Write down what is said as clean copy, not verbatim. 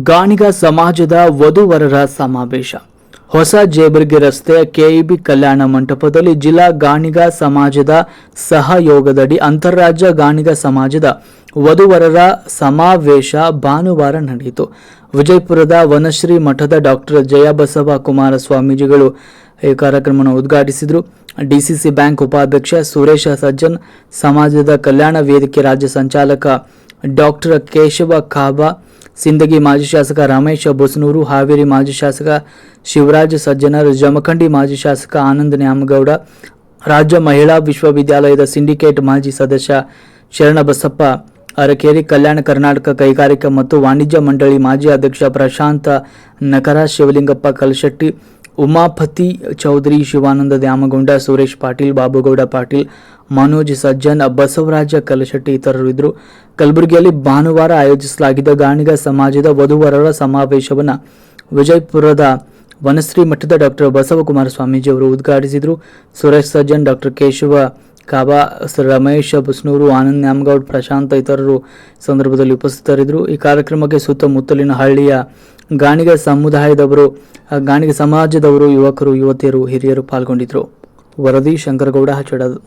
ಗಾಣಿಗ ಸಮಾಜದ ವಧುವರರ ಸಮಾವೇಶ. ಹೊಸ ಜೇಬರ್ಗಿ ರಸ್ತೆಯ ಕೆಇಬಿ ಕಲ್ಯಾಣ ಮಂಟಪದಲ್ಲಿ ಜಿಲ್ಲಾ ಗಾಣಿಗ ಸಮಾಜದ ಸಹಯೋಗದಡಿ ಅಂತಾರಾಜ್ಯ ಗಾಣಿಗ ಸಮಾಜದ ವಧುವರರ ಸಮಾವೇಶ ಭಾನುವಾರ ನಡೆಯಿತು. ವಿಜಯಪುರದ ವನಶ್ರೀ ಮಠದ ಡಾಕ್ಟರ್ ಜಯಬಸವ ಕುಮಾರ ಸ್ವಾಮೀಜಿಗಳು ಈ ಕಾರ್ಯಕ್ರಮವನ್ನು ಉದ್ಘಾಟಿಸಿದರು. ಡಿಸಿಸಿ ಬ್ಯಾಂಕ್ ಉಪಾಧ್ಯಕ್ಷ ಸುರೇಶ ಸಜ್ಜನ್, ಸಮಾಜದ ಕಲ್ಯಾಣ ವೇದಿಕೆ ರಾಜ್ಯ ಸಂಚಾಲಕ ಡಾಕ್ಟರ್ ಕೇಶವ ಖಾಬಾ, ಸಿಂದಗಿ ಮಾಜಿ ಶಾಸಕ ರಮೇಶ ಬೊಸನೂರು, ಹಾವೇರಿ ಮಾಜಿ ಶಾಸಕ ಶಿವರಾಜ್ ಸಜ್ಜನರ್, ಜಮಖಂಡಿ ಮಾಜಿ ಶಾಸಕ ಆನಂದ್ ನ್ಯಾಮಗೌಡ, ರಾಜ್ಯ ಮಹಿಳಾ ವಿಶ್ವವಿದ್ಯಾಲಯದ ಸಿಂಡಿಕೇಟ್ ಮಾಜಿ ಸದಸ್ಯ ಶರಣಬಸಪ್ಪ ಅರಕೇರಿ, ಕಲ್ಯಾಣ ಕರ್ನಾಟಕ ಕೈಗಾರಿಕಾ ಮತ್ತು ವಾಣಿಜ್ಯ ಮಂಡಳಿ ಮಾಜಿ ಅಧ್ಯಕ್ಷ ಪ್ರಶಾಂತ ನಕರ, ಶಿವಲಿಂಗಪ್ಪ ಕಲಶೆಟ್ಟಿ, ಉಮಾಪತಿ ಚೌಧರಿ, ಶಿವಾನಂದ ದ್ಯಾಮಗೊಂಡ, ಸುರೇಶ್ ಪಾಟೀಲ್, ಬಾಬುಗೌಡ ಪಾಟೀಲ್, ಮನೋಜ್ ಸಜ್ಜನ್, ಬಸವರಾಜ ಕಲಶೆಟ್ಟಿ ಇತರರು ಇದ್ದರು. ಕಲಬುರಗಿಯಲ್ಲಿ ಭಾನುವಾರ ಆಯೋಜಿಸಲಾಗಿದ್ದ ಗಾಣಿಗ ಸಮಾಜದ ವಧುವರರ ಸಮಾವೇಶವನ್ನು ವಿಜಯಪುರದ ವನಶ್ರೀ ಮಠದ ಡಾಕ್ಟರ್ ಬಸವಕುಮಾರ ಸ್ವಾಮೀಜಿ ಅವರು ಉದ್ಘಾಟಿಸಿದರು. ಸುರೇಶ್ ಸಜ್ಜನ್, ಡಾಕ್ಟರ್ ಕೇಶವ ಖಾಬಾ, ರಮೇಶ ಬಸ್ನೂರು, ಆನಂದ್ ನ್ಯಾಮಗೌಡ್, ಪ್ರಶಾಂತ ಇತರರು ಸಂದರ್ಭದಲ್ಲಿ ಉಪಸ್ಥಿತರಿದ್ದರು. ಈ ಕಾರ್ಯಕ್ರಮಕ್ಕೆ ಸುತ್ತಮುತ್ತಲಿನ ಹಳ್ಳಿಯ ಗಾಣಿಗ ಸಮುದಾಯದವರು, ಗಾಣಿಗ ಸಮಾಜದವರು, ಯುವಕರು, ಯುವತಿಯರು, ಹಿರಿಯರು ಪಾಲ್ಗೊಂಡಿದ್ದರು. ವರದಿ ಶಂಕರಗೌಡ ಹಚ್ಚಡದು.